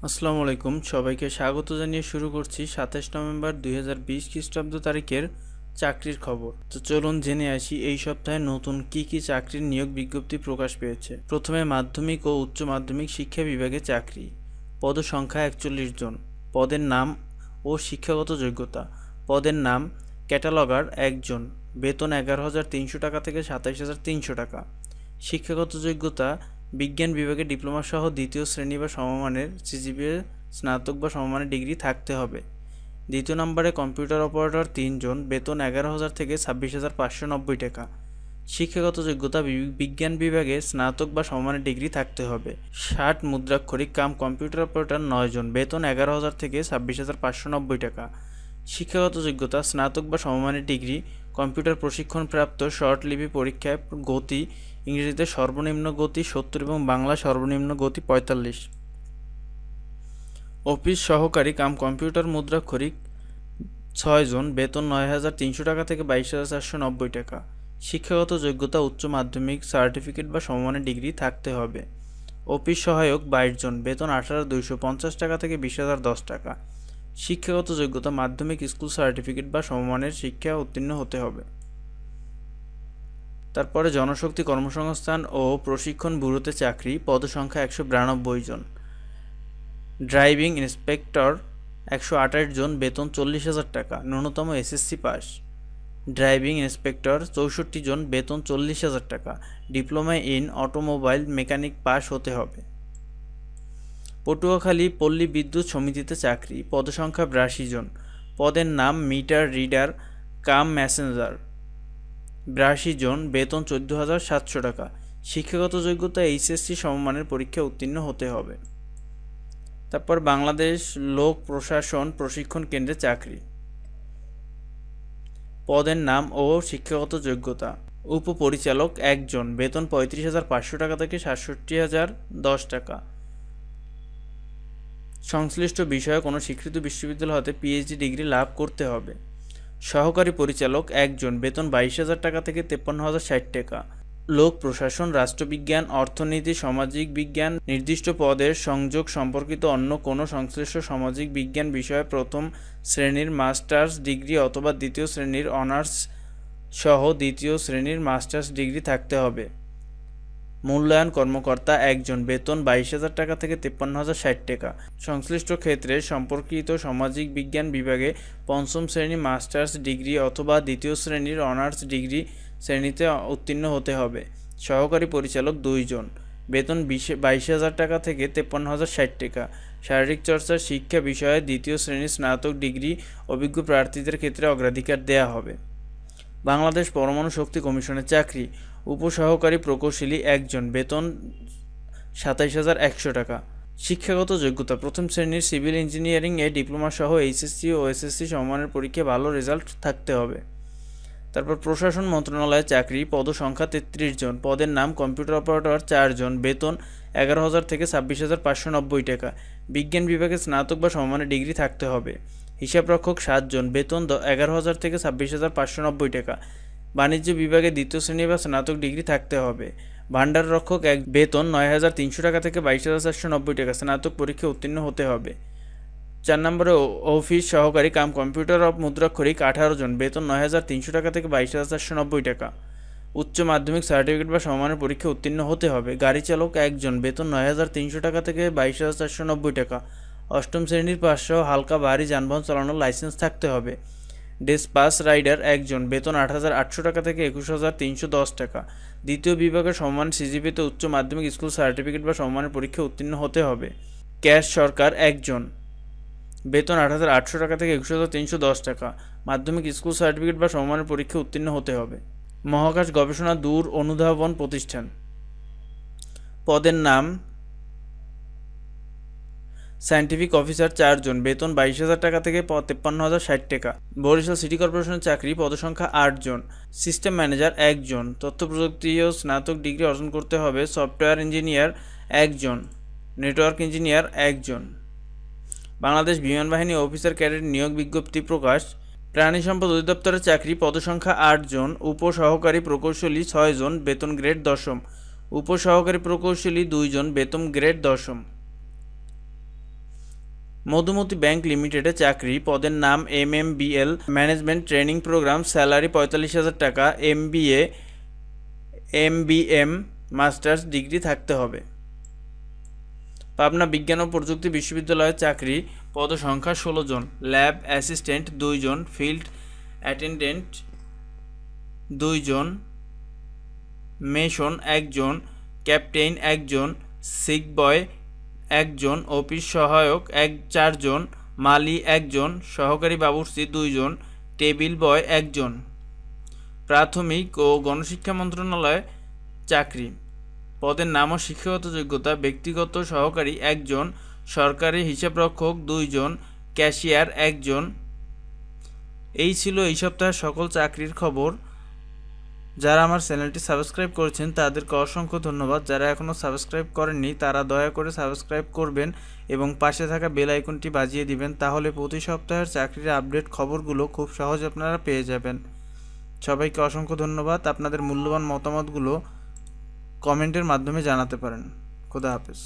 আসসালামু আলাইকুম, সবাইকে স্বাগত জানিয়ে শুরু করছি ২৭ নভেম্বর ২০২০ খ্রিস্টাব্দ তারিখের চাকরির খবর। তো চলুন জেনে আসি এই সপ্তাহে নতুন কি চাকরির নিয়োগ বিজ্ঞপ্তি প্রকাশ পেয়েছে। প্রথমে মাধ্যমিক ও উচ্চ মাধ্যমিক শিক্ষা বিভাগে চাকরি, পদ সংখ্যা ৪১ জন, পদের নাম ও শিক্ষাগত যোগ্যতা। পদের নাম ক্যাটালগার ১ জন, বেতন ১১,৩০০ টাকা থেকে ২৭,৩০০ টাকা। শিক্ষাগত যোগ্যতা বিজ্ঞান বিভাগে ডিপ্লোমা সহ দ্বিতীয় শ্রেণী বা সমমানের সিজিপিএ স্নাতক বা সমমানের ডিগ্রি থাকতে হবে। দ্বিতীয় নম্বরে কম্পিউটার অপারেটর ৩ জন, বেতন ১১,০০০ থেকে ২৬,৫৯০ টাকা। শিক্ষাগত যোগ্যতা বিজ্ঞান বিভাগে স্নাতক বা সমমানের ডিগ্রি থাকতে হবে। ৬০ মুদ্রাক্ষরিক কাম কম্পিউটার অপারেটর ৯ জন, বেতন ১১,০০০ থেকে ২৬,৫৯০ টাকা। শিক্ষাগত যোগ্যতা স্নাতক বা সমমানের ডিগ্রি, কম্পিউটার প্রশিক্ষণপ্রাপ্ত, শর্ট লিপি পরীক্ষায় গতি ইংরেজিতে সর্বনিম্ন গতি ৭০ এবং বাংলা সর্বনিম্ন গতি ৪৫। অফিস সহকারী কাম কম্পিউটার মুদ্রাক্ষরিক ৬ জন, বেতন ৯,৩০০ টাকা থেকে ২২,৪৯০ টাকা। শিক্ষাগত যোগ্যতা উচ্চ মাধ্যমিক সার্টিফিকেট বা সমমানের ডিগ্রি থাকতে হবে। অফিস সহায়ক ২২ জন, বেতন ১৮,২৫০ টাকা থেকে ২০,০১০ টাকা। শিক্ষাগত যোগ্যতা মাধ্যমিক স্কুল সার্টিফিকেট বা সমমানের শিক্ষা উত্তীর্ণ হতে হবে। তারপরে জনশক্তি কর্মসংস্থান ও প্রশিক্ষণ ব্যুরোতে চাকরি, পদসংখ্যা ১৯২ জন। ড্রাইভিং ইন্সপেক্টর ১২৮ জন, বেতন ৪০,০০০ টাকা, ন্যূনতম এসএসসি পাস। ড্রাইভিং ইন্সপেক্টর ৬৪ জন, বেতন ৪০,০০০ টাকা, diploma in automobile mechanic pass হতে হবে। পটুয়াখালী পল্লী বিদ্যুৎ সমিতিতে চাকরি, পদসংখ্যা ৮২ জন, পদের নাম মিটার রিডার কাম মেসেঞ্জার, ৮২ জন, বেতন ১৪,৭০০ টাকা। শিক্ষাগত যোগ্যতা এইচএসসি সমমানের পরীক্ষা উত্তীর্ণ হতে হবে। তারপর বাংলাদেশ লোক প্রশাসন প্রশিক্ষণ কেন্দ্রে চাকরি, পদের নাম ও শিক্ষাগত যোগ্যতা উপপরিচালক ১ জন, বেতন ৩৫,৫০০ টাকা থেকে ৬৭,০১০ টাকা। সংশ্লিষ্ট বিষয়ে কোনো স্বীকৃত বিশ্ববিদ্যালয় হতে পিএইচডি ডিগ্রি লাভ করতে হবে। সহকারী পরিচালক ১ জন, বেতন ২২,০০০ টাকা থেকে ৫৩,০৬০ টাকা। লোক প্রশাসন, রাষ্ট্রবিজ্ঞান, অর্থনীতি, সামাজিক বিজ্ঞান, নির্দিষ্ট পদের সংযোগ সম্পর্কিত অন্য কোনো সংশ্লিষ্ট সামাজিক বিজ্ঞান বিষয়ে প্রথম শ্রেণীর মাস্টার্স ডিগ্রি অথবা দ্বিতীয় শ্রেণীর অনার্স সহ দ্বিতীয় শ্রেণীর মাস্টার্স ডিগ্রি থাকতে হবে। মূল্যায়ন কর্মকর্তা ১ জন, বেতন ২২,০০০ টাকা থেকে ৫৩,০৬০ টাকা। সংশ্লিষ্ট ক্ষেত্রে সম্পর্কিত সামাজিক বিজ্ঞান বিভাগে পঞ্চম শ্রেণী মাস্টার্স ডিগ্রি অথবা দ্বিতীয় শ্রেণীর অনার্স ডিগ্রি শ্রেণীতে উত্তীর্ণ হতে হবে। সহকারী পরিচালক ২ জন, বেতন ২২,০০০ টাকা থেকে ৫৩,০৬০ টাকা। শারীরিক চর্চা শিক্ষা বিষয়ে দ্বিতীয় শ্রেণীর স্নাতক ডিগ্রি অভিজ্ঞ প্রার্থীদের ক্ষেত্রে অগ্রাধিকার দেয়া হবে। বাংলাদেশ পরমাণু শক্তি কমিশনের চাকরি, উপসহকারী প্রকৌশলী ১ জন, বেতন ২৭,১০০ টাকা। শিক্ষাগত যোগ্যতা প্রথম শ্রেণীর সিভিল ইঞ্জিনিয়ারিং এ ডিপ্লোমা সহ এইচএসসি ও এসএসসি সমমানের পরীক্ষায় ভালো রেজাল্ট থাকতে হবে। তারপর প্রশাসন মন্ত্রণালয়ে চাকরি, পদসংখ্যা ৩৩ জন, পদের নাম কম্পিউটার অপারেটর ৪ জন, বেতন ১১,০০০ থেকে ২৬,৫৯০ টাকা। বিজ্ঞান বিভাগে স্নাতক বা সমমানের ডিগ্রি থাকতে হবে। হিসাবরক্ষক ৭ জন, বেতন ১১,০০০ থেকে ২৬,৫৯০ টাকা। বাণিজ্য বিভাগে দ্বিতীয় শ্রেণী বা স্নাতক ডিগ্রি থাকতে হবে। ভাণ্ডাররক্ষক ১, বেতন ৯,৩০০ টাকা থেকে ২২,৪৯০ টাকা। স্নাতক পরীক্ষা উত্তীর্ণ হতে হবে। ৪ নম্বরে অফিস সহকারী কাম কম্পিউটার মুদ্রাক্ষরিক ১৮ জন, বেতন ৯,৩০০ টাকা থেকে ২২,৪৯০ টাকা। উচ্চ মাধ্যমিক সার্টিফিকেট বা সমমানের পরীক্ষা উত্তীর্ণ হতে হবে। গাড়ি চালক ১ জন, বেতন ৯,৩০০ টাকা থেকে ২২,৪৯০ টাকা। অষ্টম শ্রেণীর পাস সহ হালকা ভারী যানবাহন চালানোর লাইসেন্স থাকতে হবে। ডেসপাস রাইডার ১ জন, বেতন ৮,৮০০ টাকা থেকে ২১,৩১০ টাকা। দ্বিতীয় বিভাগের সমমান সিজিপিতে উচ্চ মাধ্যমিক স্কুল সার্টিফিকেট বা সমমানের পরীক্ষা উত্তীর্ণ হতে হবে। ক্যাশ সরকার ১ জন, বেতন ৮,৮০০ টাকা থেকে ২১,৩১০ টাকা। মাধ্যমিক স্কুল সার্টিফিকেট বা সমমানের পরীক্ষা উত্তীর্ণ হতে হবে। মহাকাশ গবেষণা দূর অনুধাবন প্রতিষ্ঠান, পদের নাম সায়েন্টিফিক অফিসার ৪ জন, বেতন ২২,০০০ টাকা থেকে ৫৩,০৬০ টাকা। বরিশাল সিটি কর্পোরেশনের চাকরি, পদসংখ্যা ৮ জন। সিস্টেম ম্যানেজার 1 জন, তথ্য প্রযুক্তি ও স্নাতক ডিগ্রি অর্জন করতে হবে। সফটওয়্যার ইঞ্জিনিয়ার 1 জন, নেটওয়ার্ক ইঞ্জিনিয়ার 1 জন। বাংলাদেশ বিমান বাহিনী অফিসার ক্যাডেট নিয়োগ বিজ্ঞপ্তি প্রকাশ। প্রাণী সম্পদ অধিদপ্তরের চাকরি, পদসংখ্যা 8 জন। উপসহকারী প্রকৌশলী 6 জন, বেতন গ্রেড 10ম। উপসহকারী প্রকৌশলী 2 জন, বেতন গ্রেড 10ম। মধুমতি ব্যাংক লিমিটেডে চাকরি, পদের নাম MMBL, management training programme, salary 45,000 টাকা, MBA, MBM, মাস্টার্স ডিগ্রি থাকতে হবে। পাবনা বিজ্ঞান ও প্রযুক্তি বিশ্ববিদ্যালয়ের চাকরি, পদসংখ্যা 16 জন, ল্যাব অ্যাসিস্ট্যান্ট 2 জন, ফিল্ড অ্যাটেন্ডেন্ট 2 জন, মেশন 1 জন, ক্যাপ্টেন 1 জন, সিক বয় 1 জন, অফিস সহায়ক 4 জন, মালি 1 জন, সহকারী বাবুর্চি 2 জন, টেবিল বয় 1 জন। প্রাথমিক ও গণশিক্ষা মন্ত্রণালয়ে চাকরি, পদের নাম ও শিক্ষাগত যোগ্যতা, ব্যক্তিগত সহকারী 1 জন, সরকারি হিসাবরক্ষক 2 জন, ক্যাশিয়ার 1 জন। এই ছিল এই সপ্তাহের সকল চাকরির খবর। যারা আমার চ্যানেলটি সাবস্ক্রাইব করেছেন তাদেরকে অসংখ্য ধন্যবাদ। যারা এখনও সাবস্ক্রাইব করেননি তারা দয়া করে সাবস্ক্রাইব করবেন এবং পাশে থাকা বেল আইকনটি বাজিয়ে দিবেন, তাহলে প্রতি সপ্তাহের চাকরির আপডেট খবরগুলো খুব সহজে আপনারা পেয়ে যাবেন। সবাইকে অসংখ্য ধন্যবাদ। আপনাদের মূল্যবান মতামতগুলো কমেন্টের মাধ্যমে জানাতে পারেন। খোদা হাফেজ।